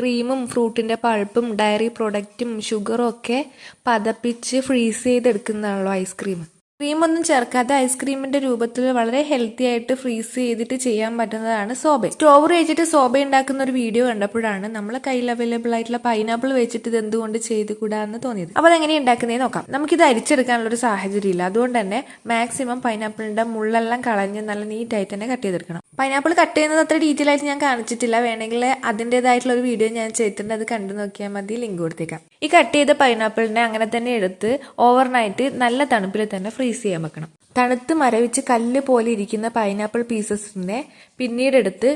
ക്രീമും ഫ്രൂട്ടിൻ്റെ പൾപ്പും ഡയറി പ്രൊഡക്റ്റും ഷുഗറും ഒക്കെ പതപ്പിച്ച് ഫ്രീസ് ചെയ്തെടുക്കുന്നതാണല്ലോ ഐസ്ക്രീം. ക്രീമൊന്നും ചേർക്കാതെ ഐസ്ക്രീമിന്റെ രൂപത്തിൽ വളരെ ഹെൽത്തി ആയിട്ട് ഫ്രീസ് ചെയ്തിട്ട് ചെയ്യാൻ പറ്റുന്നതാണ് സോബെ. സ്ട്രോബെറി വെച്ചിട്ട് സോബെ ഉണ്ടാക്കുന്ന ഒരു വീഡിയോ കണ്ടപ്പോഴാണ് നമ്മളെ കയ്യിൽ അവൈലബിൾ ആയിട്ടുള്ള പൈനാപ്പിൾ വെച്ചിട്ട് ഇത് എന്തുകൊണ്ട് ചെയ്തുകൂടാന്ന് തോന്നിയത്. അപ്പോൾ അതെങ്ങനെയാണ് ഉണ്ടാക്കുന്നതെന്ന് നോക്കാം. നമുക്കിത് അരിച്ചെടുക്കാനുള്ള ഒരു സാഹചര്യം ഇല്ല, അതുകൊണ്ട് തന്നെ മാക്സിമം പൈനാപ്പിളിന്റെ മുള്ളെല്ലാം കളഞ്ഞ് നല്ല നീറ്റായിട്ട് തന്നെ കട്ട് ചെയ്തെടുക്കണം. പൈനാപ്പിൾ കട്ട് ചെയ്യുന്നത് അത്ര ഡീറ്റെയിൽ ആയിട്ട് ഞാൻ കാണിച്ചിട്ടില്ല, വേണമെങ്കിൽ അതിൻ്റെതായിട്ടുള്ള ഒരു വീഡിയോ ഞാൻ ചെയ്തിട്ടുണ്ട്, അത് കണ്ടു നോക്കിയാൽ മതി, ലിങ്ക് കൊടുത്തേക്കാം. ഈ കട്ട് ചെയ്ത പൈനാപ്പിളിനെ അങ്ങനെ തന്നെ എടുത്ത് ഓവർനൈറ്റ് നല്ല തണുപ്പിൽ തന്നെ ഫ്രീസ് ചെയ്യാൻ വെക്കണം. തണുത്ത് മരവിച്ച് കല്ല് പോലെ ഇരിക്കുന്ന പൈനാപ്പിൾ പീസസിനെ പിന്നീട് എടുത്ത്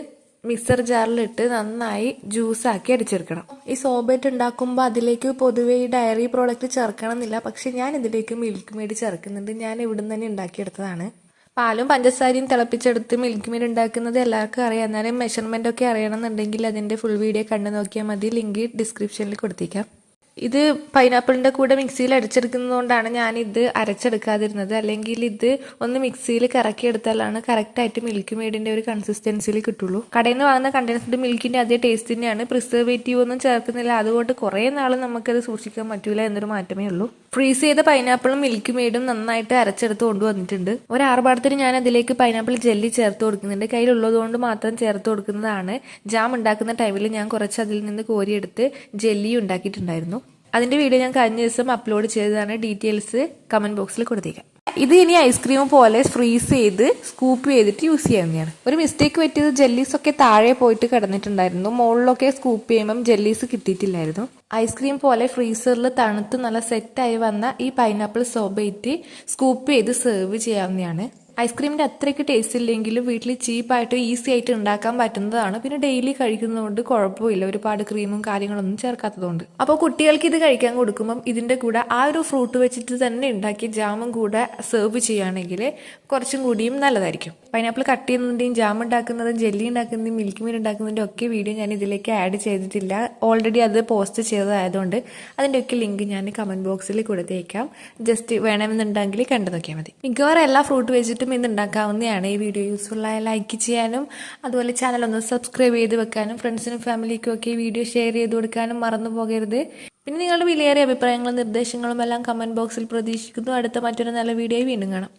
മിക്സർ ജാറിലിട്ട് നന്നായി ജ്യൂസാക്കി അടിച്ചെടുക്കണം. ഈ സോബേറ്റ് ഉണ്ടാക്കുമ്പോൾ അതിലേക്ക് പൊതുവേ ഈ ഡയറി പ്രോഡക്റ്റ് ചേർക്കണം എന്നില്ല, പക്ഷെ ഞാൻ ഇതിലേക്ക് മിൽക്ക് മെയ്ഡ് ചേർക്കുന്നുണ്ട്. ഞാൻ ഇവിടുന്ന് തന്നെ ഉണ്ടാക്കിയെടുത്തതാണ്. പാലും പഞ്ചസാരയും തിളപ്പിച്ചെടുത്ത് മിൽക്ക് മെയ്ഡ് ഉണ്ടാക്കുന്നത് എല്ലാവർക്കും അറിയാം. എന്നാലും മെഷർമെന്റ് ഒക്കെ അറിയണമെന്നുണ്ടെങ്കിൽ അതിന്റെ ഫുൾ വീഡിയോ കണ്ടു നോക്കിയാൽ മതി, ലിങ്ക് ഡിസ്ക്രിപ്ഷനിൽ കൊടുത്തേക്കാം. ഇത് പൈനാപ്പിളിന്റെ കൂടെ മിക്സിയിൽ അടിച്ചെടുക്കുന്നതുകൊണ്ടാണ് ഞാൻ ഇത് അരച്ചെടുക്കാതിരുന്നത്. അല്ലെങ്കിൽ ഇത് ഒന്ന് മിക്സിയിൽ കറക്കിയെടുത്താലാണ് കറക്റ്റായിട്ട് മിൽക്ക് മെയ്ഡിന്റെ ഒരു കൺസിസ്റ്റൻസിയിൽ കിട്ടുള്ളൂ. കടയിൽ നിന്ന് വാങ്ങുന്ന കണ്ടൻസ്ഡ് മിൽക്കിന്റെ അതേ ടേസ്റ്റ് തന്നെയാണ്, പ്രിസർവേറ്റീവ് ഒന്നും ചേർക്കുന്നില്ല. അതുകൊണ്ട് കുറേ നാൾ നമുക്കത് സൂക്ഷിക്കാൻ പറ്റൂല എന്നൊരു മാറ്റമേ ഉള്ളൂ. ഫ്രീസ് ചെയ്ത പൈനാപ്പിളും മിൽക്ക് മെയ്ഡും നന്നായിട്ട് അരച്ചെടുത്ത് കൊണ്ടുവന്നിട്ടുണ്ട്. ഒരു ആറുപാടത്തിന് ഞാൻ അതിലേക്ക് പൈനാപ്പിൾ ജെല്ലി ചേർത്ത് കൊടുക്കുന്നുണ്ട്. കയ്യിലുള്ളതുകൊണ്ട് മാത്രം ചേർത്ത് കൊടുക്കുന്നതാണ്. ജാം ഉണ്ടാക്കുന്ന ടൈമിൽ ഞാൻ കുറച്ച് അതിൽ നിന്ന് കോരിയെടുത്ത് ജെല്ലി ഉണ്ടാക്കിയിട്ടുണ്ടായിരുന്നു. അതിന്റെ വീഡിയോ ഞാൻ കഴിഞ്ഞ ദിവസം അപ്ലോഡ് ചെയ്തതാണ്, ഡീറ്റെയിൽസ് കമന്റ് ബോക്സിൽ കൊടുത്തേക്കാം. ഇത് ഇനി ഐസ്ക്രീം പോലെ ഫ്രീസ് ചെയ്ത് സ്കൂപ്പ് ചെയ്തിട്ട് യൂസ് ചെയ്യാവുന്നതാണ്. ഒരു മിസ്റ്റേക്ക് പറ്റിയത് ജെല്ലീസ് ഒക്കെ താഴെ പോയിട്ട് കിടന്നിട്ടുണ്ടായിരുന്നു, മുകളിലൊക്കെ സ്കൂപ്പ് ചെയ്യുമ്പം ജെല്ലീസ് കിട്ടിയിട്ടില്ലായിരുന്നു. ഐസ്ക്രീം പോലെ ഫ്രീസറിൽ തണുത്ത് നല്ല സെറ്റായി വന്ന ഈ പൈനാപ്പിൾ സോബേറ്റ് സ്കൂപ്പ് ചെയ്ത് സെർവ് ചെയ്യാവുന്നതാണ്. ഐസ്ക്രീമിന്റെ അത്രയ്ക്ക് ടേസ്റ്റ് ഇല്ലെങ്കിലും വീട്ടിൽ ചീപ്പായിട്ട് ഈസി ആയിട്ട് ഉണ്ടാക്കാൻ പറ്റുന്നതാണ്. പിന്നെ ഡെയിലി കഴിക്കുന്നതുകൊണ്ട് കുഴപ്പമില്ല, ഒരുപാട് ക്രീമും കാര്യങ്ങളൊന്നും ചേർക്കാത്തതുകൊണ്ട്. അപ്പോൾ കുട്ടികൾക്ക് ഇത് കഴിക്കാൻ കൊടുക്കുമ്പം ഇതിന്റെ കൂടെ ആ ഒരു ഫ്രൂട്ട് വെച്ചിട്ട് തന്നെ ഉണ്ടാക്കി ജാമും കൂടെ സെർവ് ചെയ്യുകയാണെങ്കിൽ കുറച്ചും കൂടിയും നല്ലതായിരിക്കും. പൈനാപ്പിൾ കട്ട് ചെയ്യുന്നതിന്റെയും ജാം ഉണ്ടാക്കുന്നതും ജെല്ലി ഉണ്ടാക്കുന്നതും മിൽക്ക് മെയ്ഡ് ഉണ്ടാക്കുന്നതിന്റെ ഒക്കെ വീഡിയോ ഞാൻ ഇതിലേക്ക് ആഡ് ചെയ്തിട്ടില്ല, ഓൾറെഡി അത് പോസ്റ്റ് ചെയ്തതായതുകൊണ്ട് അതിന്റെ ഒക്കെ ലിങ്ക് ഞാൻ കമന്റ് ബോക്സിൽ കൊടുത്തേക്കാം. ജസ്റ്റ് വേണമെന്നുണ്ടെങ്കിൽ കണ്ടു നോക്കിയാൽ മതി. മിക്കവാറും എല്ലാ ഫ്രൂട്ട് വെച്ചിട്ട് ഇന്ന് ഉണ്ടാക്കാവുന്നതാണ്. ഈ വീഡിയോ യൂസ്ഫുൾ ആയ ലൈക്ക് ചെയ്യാനും അതുപോലെ ചാനൽ ഒന്ന് സബ്സ്ക്രൈബ് ചെയ്ത് വെക്കാനും ഫ്രണ്ട്സിനും ഫാമിലിക്കും ഒക്കെ ഈ വീഡിയോ ഷെയർ ചെയ്ത് കൊടുക്കാനും മറന്നു പോകരുത്. പിന്നെ നിങ്ങളുടെ വിലയേറിയ അഭിപ്രായങ്ങളും നിർദ്ദേശങ്ങളും എല്ലാം കമന്റ് ബോക്സിൽ പ്രതീക്ഷിക്കുന്നു. അടുത്ത മറ്റൊരു നല്ല വീഡിയോ വീണ്ടും കാണാം.